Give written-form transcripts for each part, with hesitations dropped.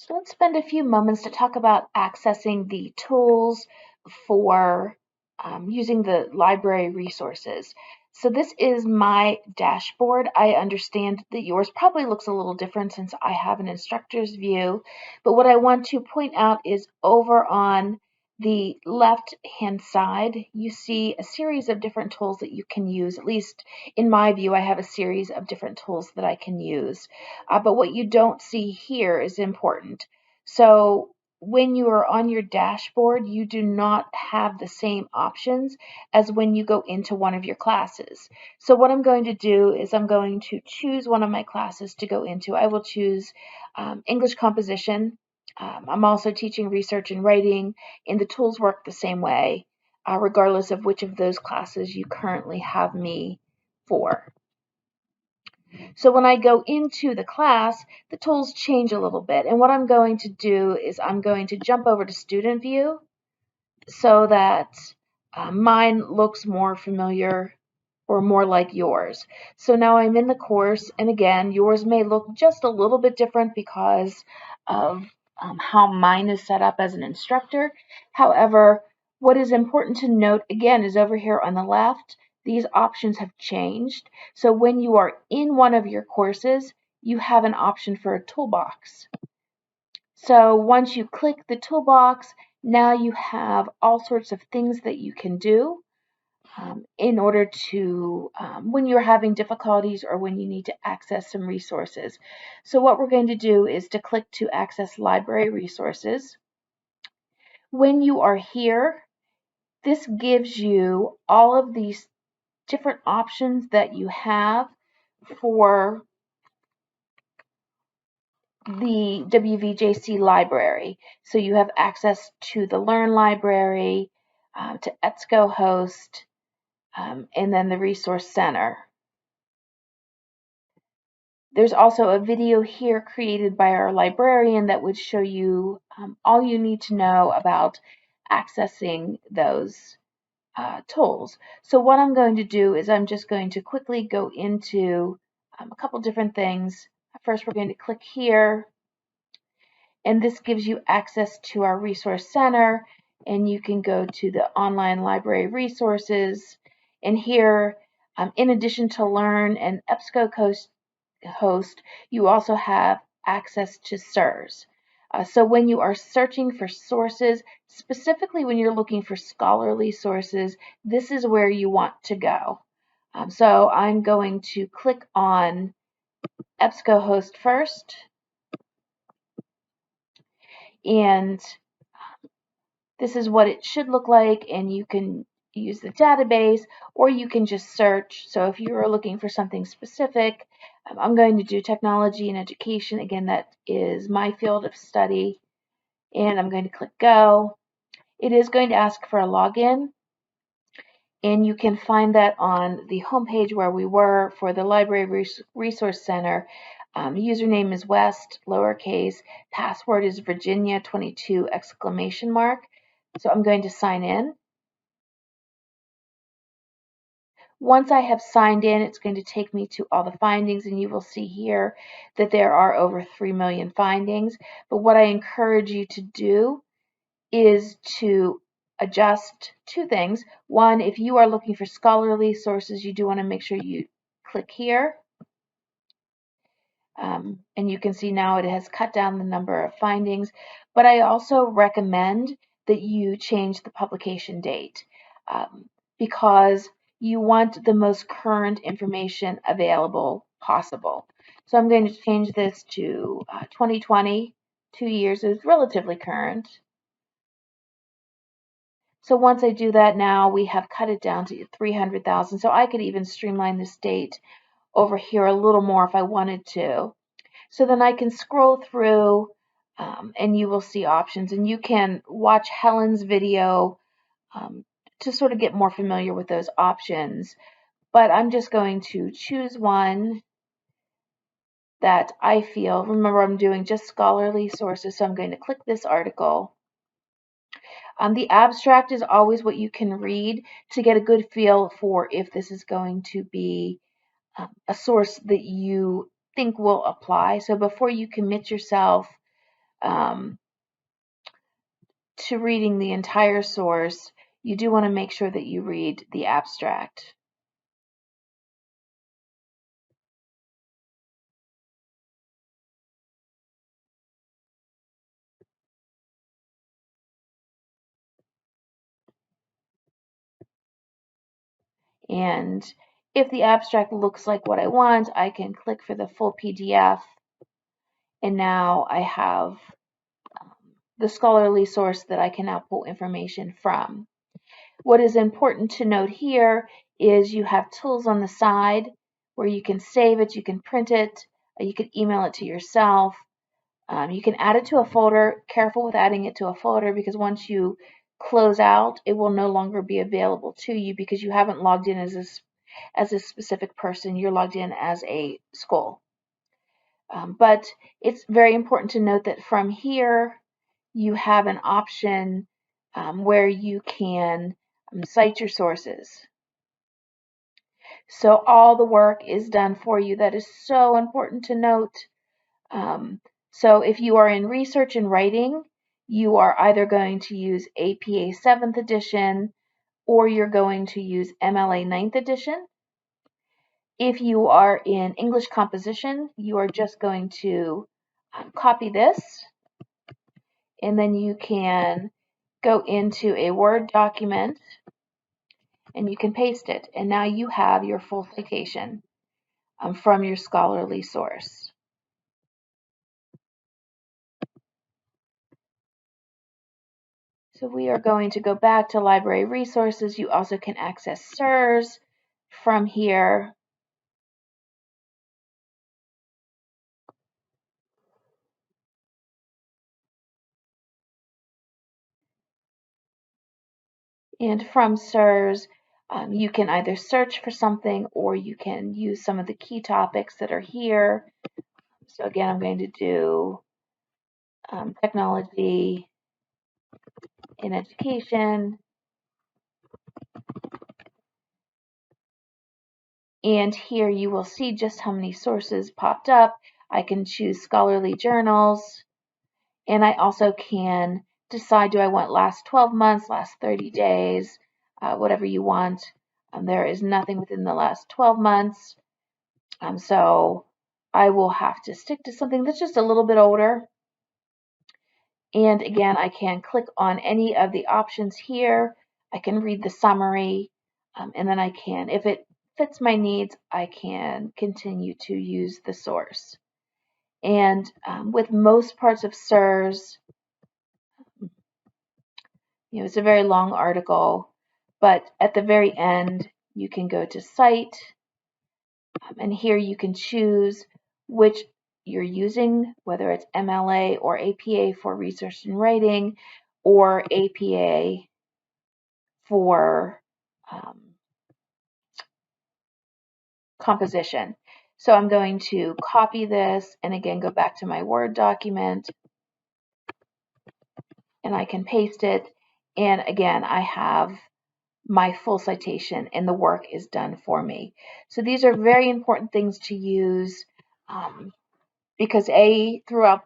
So let's spend a few moments to talk about accessing the tools for using the library resources. So this is my dashboard. I understand that yours probably looks a little different since I have an instructor's view, but what I want to point out is over on the left hand side, you see a series of different tools that you can use. At least in my view, I have a series of different tools that I can use. But what you don't see here is important. So when you are on your dashboard, you do not have the same options as when you go into one of your classes. So what I'm going to do is I'm going to choose one of my classes to go into. I will choose English composition. I'm also teaching research and writing, and the tools work the same way, regardless of which of those classes you currently have me for. So when I go into the class, the tools change a little bit. And what I'm going to do is I'm going to jump over to student view so that mine looks more familiar or more like yours. So now I'm in the course, and again, yours may look just a little bit different because of how mine is set up as an instructor. However, what is important to note again is over here on the left, these options have changed. So when you are in one of your courses, you have an option for a toolbox. So once you click the toolbox, now you have all sorts of things that you can do in order to, when you're having difficulties or when you need to access some resources. So what we're going to do is to click to access library resources. When you are here, this gives you all of these different options that you have for the WVJC library. So you have access to the Learn library, to Ebscohost, and then the Resource Center. There's also a video here created by our librarian that would show you all you need to know about accessing those tools. So what I'm going to do is I'm just going to quickly go into a couple different things. First, we're going to click here, and this gives you access to our resource center, and you can go to the online library resources. And here, in addition to Learn and Ebscohost, you also have access to SIRS. So when you are searching for sources, specifically when you're looking for scholarly sources, this is where you want to go. So I'm going to click on Ebscohost first, and this is what it should look like, and you can use the database or you can just search. So if you are looking for something specific, I'm going to do technology and education. Again, that is my field of study, and I'm going to click go. It is going to ask for a login, and you can find that on the homepage where we were for the Library Resource Center. Username is West, lowercase, password is Virginia 22 exclamation mark. So I'm going to sign in. Once I have signed in, it's going to take me to all the findings, and you will see here that there are over 3 million findings. But what I encourage you to do is to adjust two things. One, if you are looking for scholarly sources, you do want to make sure you click here. And you can see now it has cut down the number of findings. But I also recommend that you change the publication date because you want the most current information available possible. So I'm going to change this to 2020, 2 years is relatively current. So once I do that now, we have cut it down to 300,000. So I could even streamline this date over here a little more if I wanted to. So then I can scroll through and you will see options, and you can watch Helen's video to sort of get more familiar with those options. But I'm just going to choose one that I feel, remember I'm doing just scholarly sources, so I'm going to click this article. The abstract is always what you can read to get a good feel for if this is going to be a source that you think will apply. So before you commit yourself, um, to reading the entire source, you do want to make sure that you read the abstract. And if the abstract looks like what I want, I can click for the full PDF. And now I have the scholarly source that I can now pull information from. What is important to note here is you have tools on the side where you can save it, you can print it, you can email it to yourself. You can add it to a folder. Careful with adding it to a folder, because once you close out, it will no longer be available to you because you haven't logged in as a specific person. You're logged in as a school. But it's very important to note that from here, you have an option where you can cite your sources. So all the work is done for you. That is so important to note. So if you are in research and writing, you are either going to use APA 7th edition or you're going to use MLA 9th edition. If you are in English composition, you are just going to copy this, and then you can go into a Word document and you can paste it. And now you have your full citation from your scholarly source. So we are going to go back to library resources. You also can access SIRS from here. And from SIRS, you can either search for something or you can use some of the key topics that are here. So again, I'm going to do technology in education. And here you will see just how many sources popped up. I can choose scholarly journals, and I also can decide, do I want last 12 months, last 30 days, whatever you want. There is nothing within the last 12 months. So I will have to stick to something that's just a little bit older. And again, I can click on any of the options here. I can read the summary, and then I can, if it fits my needs, I can continue to use the source. And with most parts of SIRS, it's a very long article, but at the very end, you can go to Cite, and here you can choose which you're using, whether it's MLA or APA for research and writing, or APA for composition. So I'm going to copy this and again go back to my Word document, and I can paste it, and again I have my full citation and the work is done for me. So these are very important things to use because throughout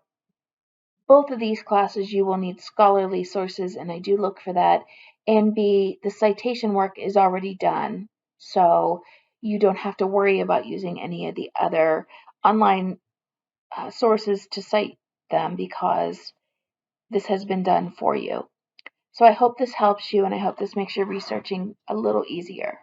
both of these classes you will need scholarly sources, and I do look for that, and B, the citation work is already done, so you don't have to worry about using any of the other online sources to cite them because this has been done for you. So I hope this helps you, and I hope this makes your researching a little easier.